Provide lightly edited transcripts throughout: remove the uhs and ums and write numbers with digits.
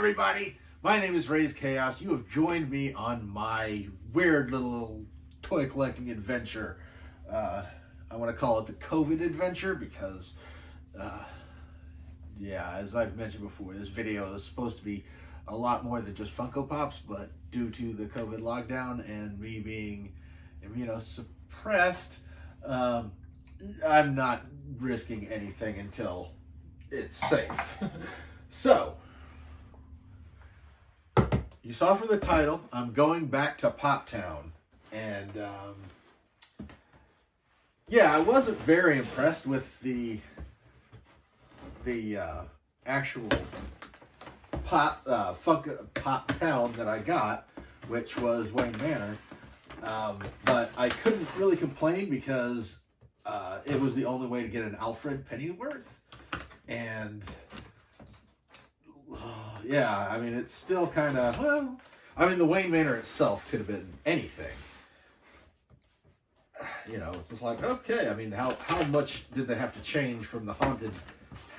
everybody? My name is Raze Chaos. You have joined me on my weird little toy collecting adventure. I want to call it the COVID adventure because, yeah, as I've mentioned before, this video is supposed to be a lot more than just Funko Pops, but due to the COVID lockdown and me being immunosuppressed, I'm not risking anything until it's safe. So, you saw from the title, I'm going back to Pop Town. And, yeah, I wasn't very impressed with the actual Funko Pop Town that I got, which was Wayne Manor. But I couldn't really complain because it was the only way to get an Alfred Pennyworth. And yeah, I mean, it's still kind of, well, I mean, the Wayne Manor itself could have been anything. You know, it's just like, okay, I mean, how much did they have to change from the haunted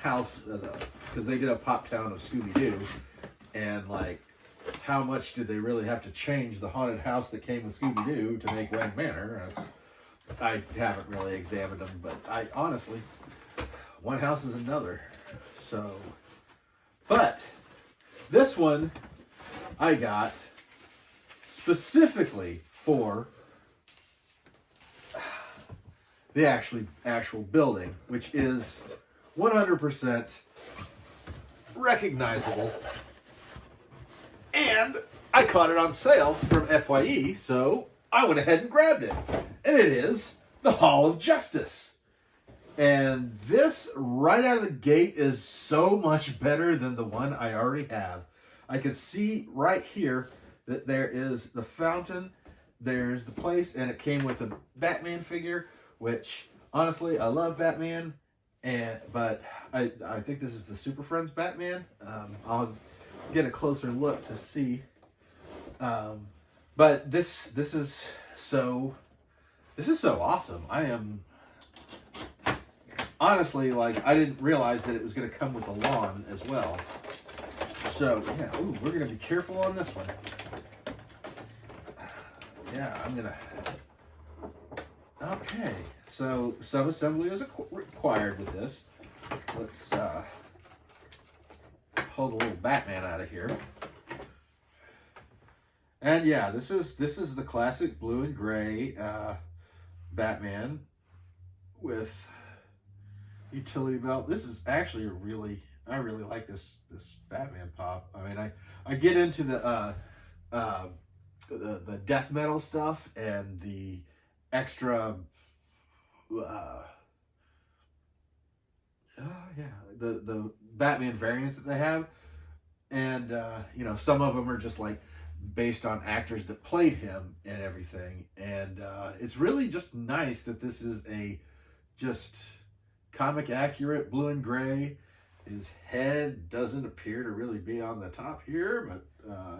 house, because they did a Pop Town of Scooby-Doo, and like, how much did they really have to change the haunted house that came with Scooby-Doo to make Wayne Manor? I haven't really examined them, but I honestly, one house is another. So, but this one I got specifically for the actual building, which is 100% recognizable. And I caught it on sale from FYE, so I went ahead and grabbed it. And it is the Hall of Justice. And this, right out of the gate, is so much better than the one I already have. I can see right here that there is the fountain, there's the place, and it came with a Batman figure, which, honestly, I love Batman, but I think this is the Super Friends Batman. I'll get a closer look to see. But this is so awesome. I am honestly, like, I didn't realize that it was going to come with a lawn as well. So yeah, ooh, we're going to be careful on this one. Yeah, I'm gonna. Okay, so some assembly is required with this. Let's pull the little Batman out of here. And yeah, this is the classic blue and gray Batman with utility belt. This is actually I really like this Batman pop. I mean, I get into the death metal stuff and the extra the Batman variants that they have, and some of them are just like based on actors that played him and everything, and it's really just nice that this is a just comic accurate blue and gray. His head doesn't appear to really be on the top here, but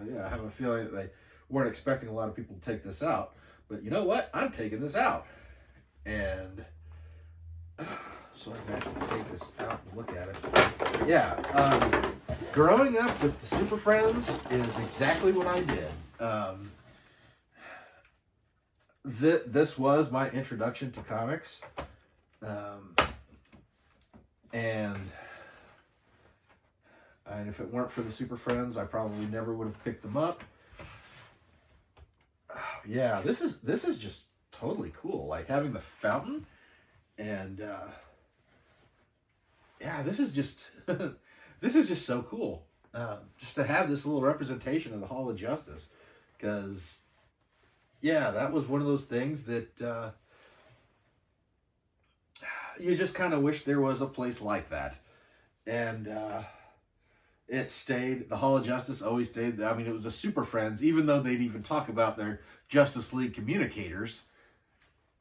yeah, I have a feeling that they weren't expecting a lot of people to take this out. But you know what? I'm taking this out. And so I can actually take this out and look at it. Yeah, growing up with the Super Friends is exactly what I did. This was my introduction to comics. And if it weren't for the Super Friends, I probably never would have picked them up. Yeah, this is just totally cool. Like having the fountain, and yeah, this is just this is just so cool. Just to have this little representation of the Hall of Justice, because yeah, that was one of those things that you just kind of wish there was a place like that. And it stayed, the Hall of Justice always stayed. I mean, it was the Super Friends, even though they'd even talk about their Justice League communicators.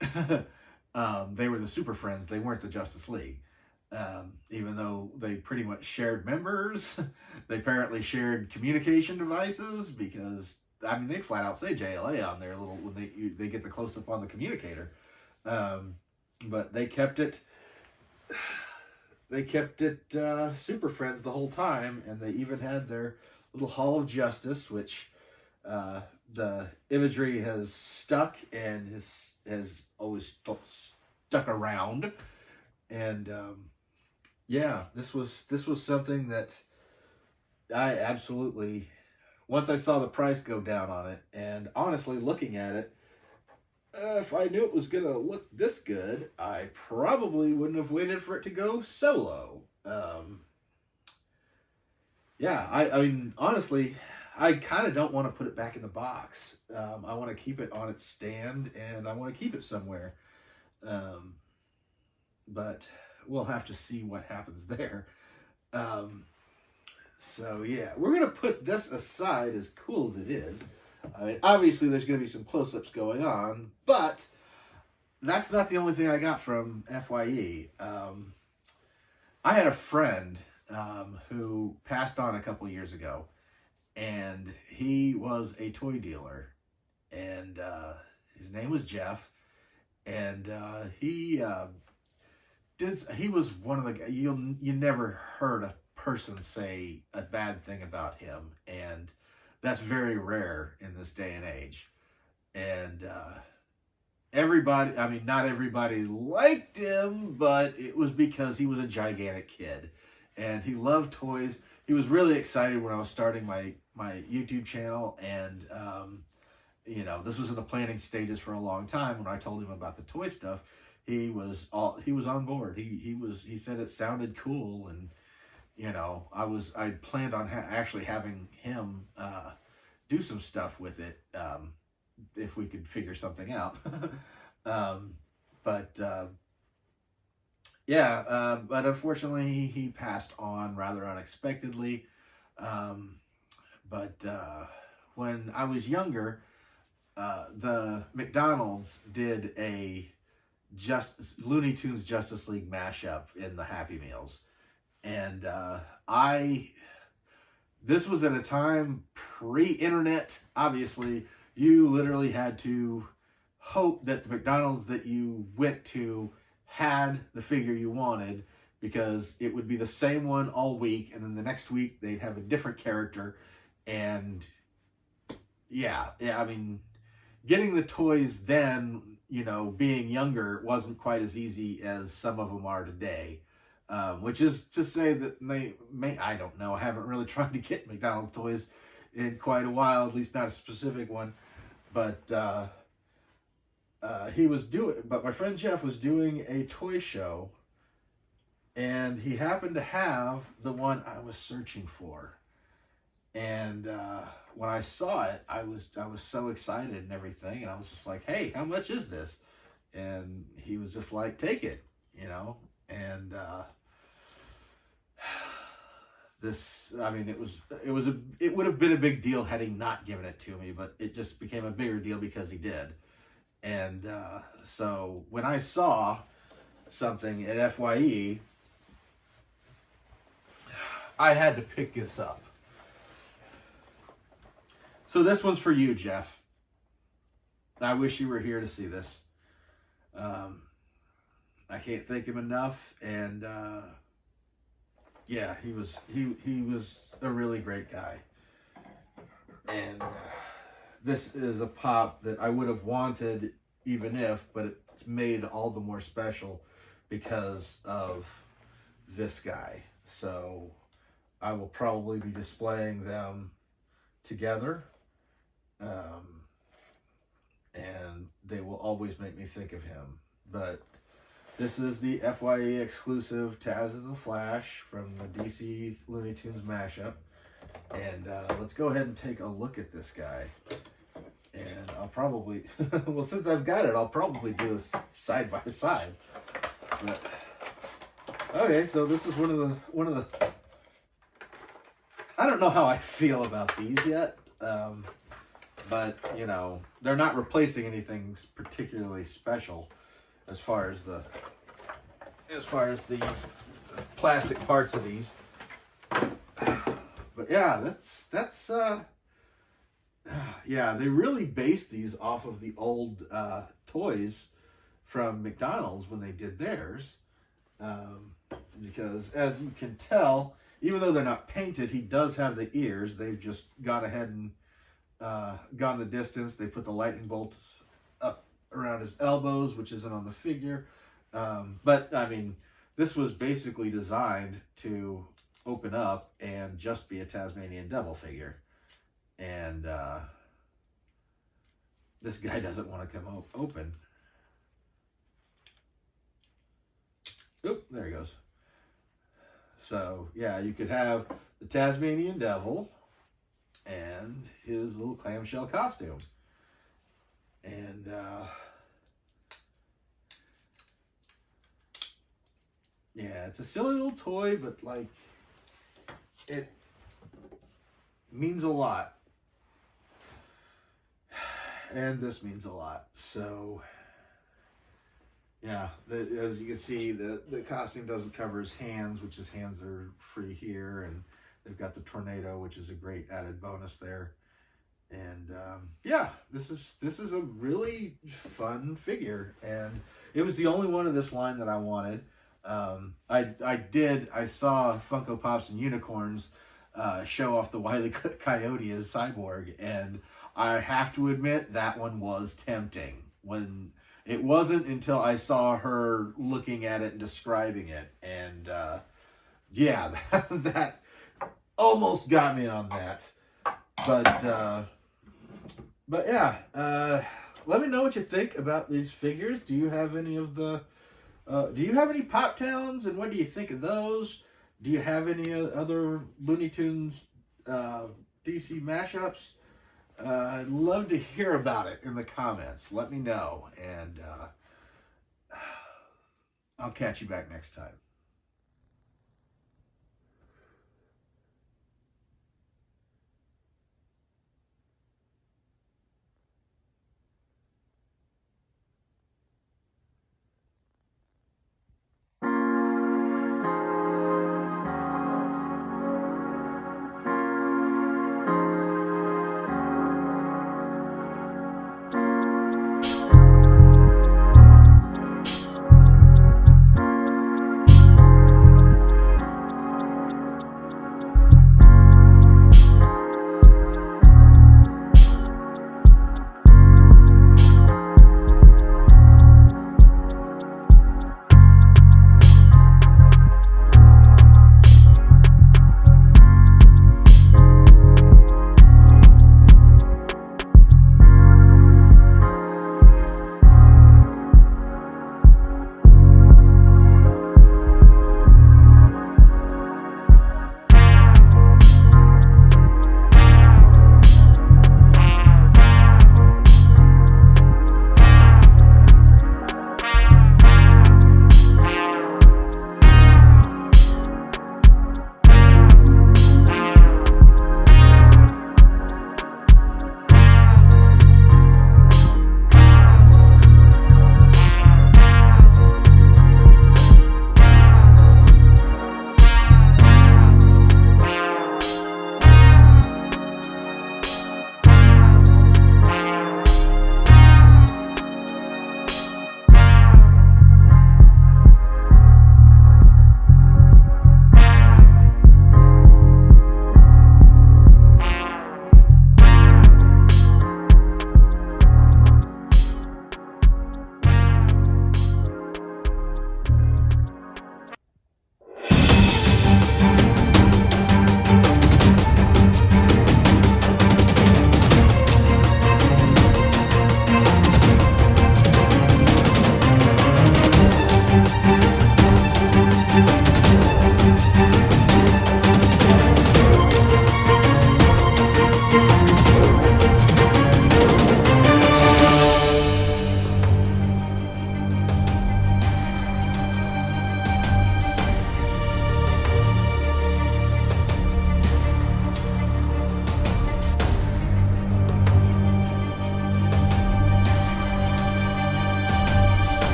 They were the Super Friends, they weren't the Justice League. Even though they pretty much shared members, they apparently shared communication devices, because, I mean, they flat out say JLA on their little, when they get the close-up on the communicator. But they kept it Super Friends the whole time, and they even had their little Hall of Justice, which the imagery has stuck and has always stuck around. And yeah, this was something that I absolutely, once I saw the price go down on it, and honestly looking at it, if I knew it was gonna look this good, I probably wouldn't have waited for it to go solo. Yeah, I mean, honestly, I kind of don't want to put it back in the box. I want to keep it on its stand, and I want to keep it somewhere. But we'll have to see what happens there. So yeah, we're going to put this aside, as cool as it is. I mean, obviously there's going to be some close-ups going on, but that's not the only thing I got from FYE. I had a friend who passed on a couple years ago, and he was a toy dealer, and his name was Jeff, and he was one of the guys, you never heard a person say a bad thing about him, and that's very rare in this day and age. And everybody, I mean, not everybody liked him, but it was because he was a gigantic kid, and he loved toys. He was really excited when I was starting my YouTube channel, and you know, this was in the planning stages for a long time. When I told him about the toy stuff, he was on board. He said it sounded cool, and you know, I planned on actually having him do some stuff with it if we could figure something out. But unfortunately he passed on rather unexpectedly. But when I was younger, the McDonald's did a Looney Tunes Justice League mashup in the Happy Meals. And this was at a time pre-internet. Obviously, you literally had to hope that the McDonald's that you went to had the figure you wanted, because it would be the same one all week, and then the next week they'd have a different character. And yeah, I mean, getting the toys then, you know, being younger, wasn't quite as easy as some of them are today. Which is to say that I don't know, I haven't really tried to get McDonald's toys in quite a while, at least not a specific one. But my friend Jeff was doing a toy show, and he happened to have the one I was searching for. And when I saw it, I was so excited and everything, and I was just like, hey, how much is this? And he was just like, take it, you know. And I mean, it would have been a big deal had he not given it to me, but it just became a bigger deal because he did. And so when I saw something at FYE, I had to pick this up. So this one's for you, Jeff. I wish you were here to see this. I can't thank him enough, and yeah, he was a really great guy. And this is a pop that I would have wanted even if, but it's made all the more special because of this guy. So I will probably be displaying them together, and they will always make me think of him. But this is the FYE exclusive Taz of the Flash from the DC Looney Tunes mashup. And let's go ahead and take a look at this guy. And I'll probably, well, since I've got it, I'll probably do this side by side. But, okay, so this is one of the, I don't know how I feel about these yet. But, you know, they're not replacing anything particularly special as far as the plastic parts of these. But yeah, that's yeah, they really based these off of the old toys from McDonald's when they did theirs, because as you can tell, even though they're not painted, he does have the ears. They've just gone ahead and gone the distance. They put the lightning bolts up around his elbows, which isn't on the figure. But I mean, this was basically designed to open up and just be a Tasmanian Devil figure. And this guy doesn't want to come open. Oop, there he goes. So, yeah, you could have the Tasmanian Devil and his little clamshell costume. And, yeah, it's a silly little toy, but, like, it means a lot. And this means a lot. So, yeah, as you can see, the costume doesn't cover his hands, which his hands are free here. And they've got the tornado, which is a great added bonus there. And yeah, this is a really fun figure. And it was the only one of this line that I wanted. I saw Funko Pops and Unicorns show off the Wile E. Coyote as Cyborg, and I have to admit that one was tempting. When it wasn't until I saw her looking at it and describing it, and yeah, that almost got me on that. But yeah, let me know what you think about these figures. Do you have any of the do you have any Pop Towns, and what do you think of those? Do you have any other Looney Tunes DC mashups? I'd love to hear about it in the comments. Let me know, and I'll catch you back next time.